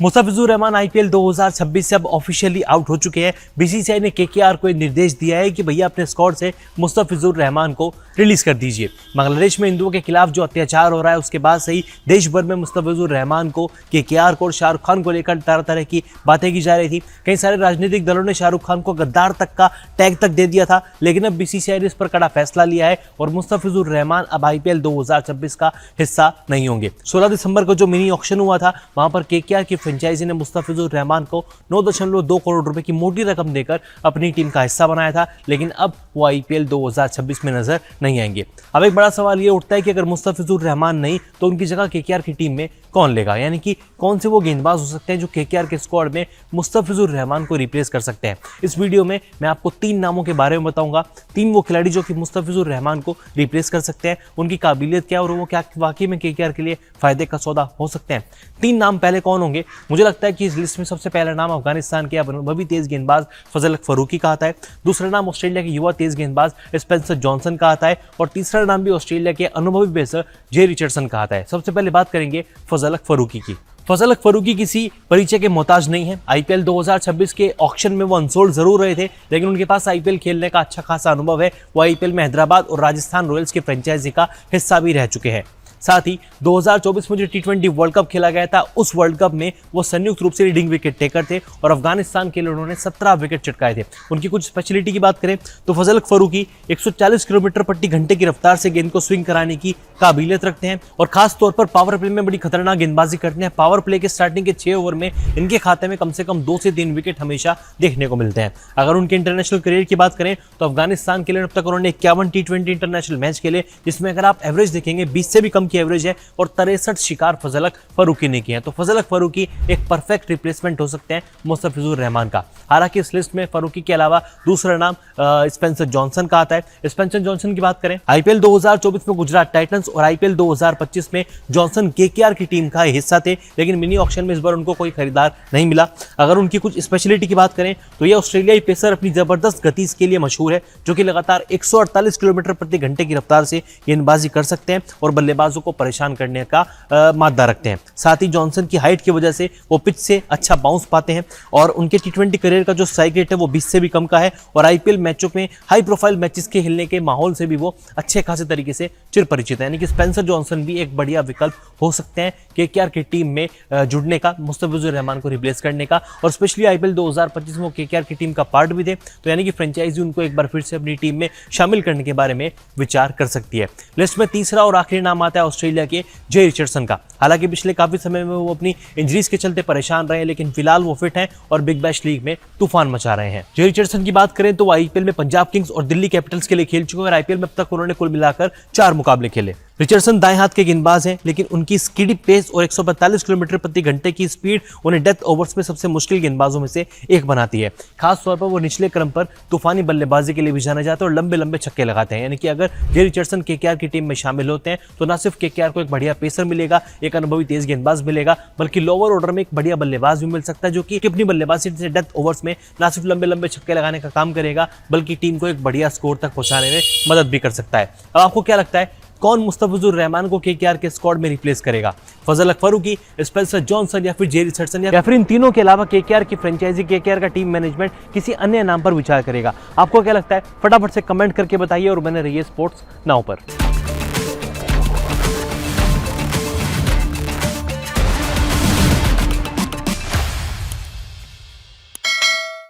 Mustafizur Rahman IPL 2026 से अब officially out हो चुके हैं। बीसीसीआई ने केकेआर को निर्देश दिया है कि भैया अपने स्क्वाड से मुस्तफिजुर रहमान को रिलीज कर दीजिए। बांग्लादेश में हिंदुओं के खिलाफ जो अत्याचार हो रहा है उसके बाद से ही देश भर में मुस्तफिजुर रहमान को, केकेआर को और शाहरुख खान को लेकर तरह तरह की बातें की जा रही थी। कई सारे राजनीतिक दलों ने शाहरुख खान को गद्दार तक का टैग तक दे दिया था, लेकिन अब बीसीसीआई ने इस पर कड़ा फैसला लिया है और मुस्तफिजुर रहमान अब आईपीएल 2026 का हिस्सा नहीं होंगे। 16 दिसंबर को जो मिनी ऑक्शन हुआ था वहां पर केकेआर की फ्रेंचाइजी ने मुस्तफिजुर रहमान को 9.2 करोड़ रुपए की मोटी रकम देकर अपनी टीम का हिस्सा बनाया था, लेकिन अब वो आईपीएल 2026 में नजर नहीं आएंगे। अब एक बड़ा सवाल ये उठता है कि अगर मुस्तफिजुर रहमान नहीं तो उनकी जगह केकेआर की टीम में कौन लेगा, यानी कि कौन से वो गेंदबाज हो सकते हैं जो केकेआर के स्क्वाड में मुस्तफिजुर रहमान को रिप्लेस कर सकते हैं। इस वीडियो में मैं आपको 3 नामों के बारे में बताऊंगा, 3 वो खिलाड़ी जो कि मुस्तफिजुर रहमान को रिप्लेस कर सकते हैं, उनकी काबिलियत क्या और वो क्या वाकई में केकेआर के लिए फायदे का सौदा हो सकते हैं। 3 नाम पहले कौन होंगे? मुझे लगता है कि इस लिस्ट में सबसे पहला नाम अफगानिस्तान के अनुभवी तेज गेंदबाज फजल हक फारूकी का आता है, दूसरा नाम ऑस्ट्रेलिया के युवा तेज गेंदबाज स्पेंसर जॉनसन का आता है और तीसरा नाम भी ऑस्ट्रेलिया के अनुभवी पेसर जे रिचर्डसन का आता है। सबसे पहले बात करेंगे फजल हक फारूकी की। फजल हक फारूकी किसी परिचय के मोहताज नहीं है। आईपीएल 2026 के ऑक्शन में वो अनसोल्ड जरूर रहे थे, लेकिन उनके पास आईपीएल खेलने का अच्छा खासा अनुभव है। वो आईपीएल में हैदराबाद और राजस्थान रॉयल्स के फ्रेंचाइजी का हिस्सा भी रह चुके हैं। साथ ही 2024 में जो टी20 वर्ल्ड कप खेला गया था उस वर्ल्ड कप में वो संयुक्त रूप से लीडिंग विकेट टेकर थे और अफगानिस्तान के लिए उन्होंने 17 विकेट चटकाए थे। उनकी कुछ स्पेशलिटी की बात करें तो फजल हक फारूकी 140 किलोमीटर प्रति घंटे की रफ्तार से गेंद को स्विंग कराने की काबिलियत रखते हैं और खास तौर पर पावर प्ले में बड़ी खतरनाक गेंदबाजी करते हैं। पावर प्ले के स्टार्टिंग के 6 ओवर में इनके खाते में कम से कम 2 से 3 विकेट हमेशा देखने को मिलते हैं। अगर उनके इंटरनेशनल करियर की बात करें तो अफगानिस्तान के लिए अब तक उन्होंने 51 टी20 इंटरनेशनल मैच खेले, जिसमें अगर आप एवरेज देखेंगे 20 से भी कम की एवरेज है और 63 शिकार फजल हक फारूकी ने किए हैं। तो फजल हक फारूकी एक परफेक्ट रिप्लेसमेंट हो सकते हैं मुस्तफिजुर रहमान का। हालांकि इस लिस्ट में फारूकी के अलावा दूसरा नाम स्पेंसर जॉनसन का आता है। स्पेंसर जॉनसन की बात करें, आईपीएल 2024 में गुजरात टाइटंस और आईपीएल 2025 में जॉनसन केकेआर की टीम का हिस्सा थे, लेकिन मिनी ऑक्शन में इस बार उनको कोई खरीदार नहीं मिला। अगर उनकी कुछ स्पेशलिटी की बात करें तो यह ऑस्ट्रेलियाई पेसर अपनी जबरदस्त गति के लिए मशहूर है, जो कि लगातार 148 किलोमीटर प्रति घंटे की रफ्तार से गेंदबाजी कर सकते हैं और बल्लेबाजों को परेशान करने का मादा रखते हैं। साथ ही जॉनसन की हाइट की वजह से वो पिच से अच्छा बाउंस पाते हैं और उनके टी20 करियर का जो स्ट्राइक रेट है वो 20 से भी कम का है और आईपीएल मैचों में हाई प्रोफाइल मैचेस के खेलने के माहौल से भी वो अच्छे खासे तरीके से चिर परिचित है। यानी कि स्पेंसर जॉनसन भी एक बढ़िया विकल्प हो सकते हैं केकेआर की टीम में जुड़ने का, मुस्तफिजुर रहमान को रिप्लेस करने का। और स्पेशली आईपीएल 2025 में वो केकेआर की टीम का पार्ट भी थे, तो यानी कि फ्रेंचाइजी उनको एक बार फिर से अपनी टीम में शामिल करने के बारे में विचार कर सकती है। लिस्ट में तीसरा और आखिरी नाम आता है ऑस्ट्रेलिया के जे रिचर्डसन का। हालांकि पिछले काफी समय में वो अपनी इंजरीज के चलते परेशान रहे, लेकिन फिलहाल वो फिट हैं और बिग बैश लीग में तूफान मचा रहे हैं। जे रिचर्डसन की बात करें तो वो आईपीएल में पंजाब किंग्स और दिल्ली कैपिटल्स के लिए खेल चुके हैं और आईपीएल में अब तक उन्होंने कुल मिलाकर 4 मुकाबले खेले। रिचर्डसन दाएं हाथ के गेंदबाज हैं, लेकिन उनकी स्पीडी पेस और 145 किलोमीटर प्रति घंटे की स्पीड उन्हें डेथ ओवर्स में सबसे मुश्किल गेंदबाजों में से एक बनाती है। खास तौर पर वो निचले क्रम पर तूफानी बल्लेबाजी के लिए भी जाने जाते हैं और लंबे लंबे छक्के लगाते हैं। यानी कि अगर जे रिचर्डसन केकेआर की टीम में शामिल होते हैं तो न सिर्फ केकेआर को एक बढ़िया पेसर मिलेगा, एक अनुभवी तेज गेंदबाज मिलेगा, बल्कि लोअर ऑर्डर में एक बढ़िया बल्लेबाज भी मिल सकता है, जो कि अपनी बल्लेबाजी से डेथ ओवर्स में न सिर्फ लंबे लंबे छक्के लगाने का काम करेगा, बल्कि टीम को एक बढ़िया स्कोर तक पहुंचाने में मदद भी कर सकता है। अब आपको क्या लगता है कौन मुस्तफिजुर रहमान को केकेआर के स्क्वाड में रिप्लेस करेगा? फजल हक फारूकी, स्पेंसर जॉनसन या फिर जे रिचर्डसन या फिर इन तीनों के अलावा केकेआर की फ्रेंचाइजी, केकेआर का टीम मैनेजमेंट किसी अन्य नाम पर विचार करेगा? आपको क्या लगता है फटाफट से कमेंट करके बताइए और बने रहिए स्पोर्ट्स नाउ पर।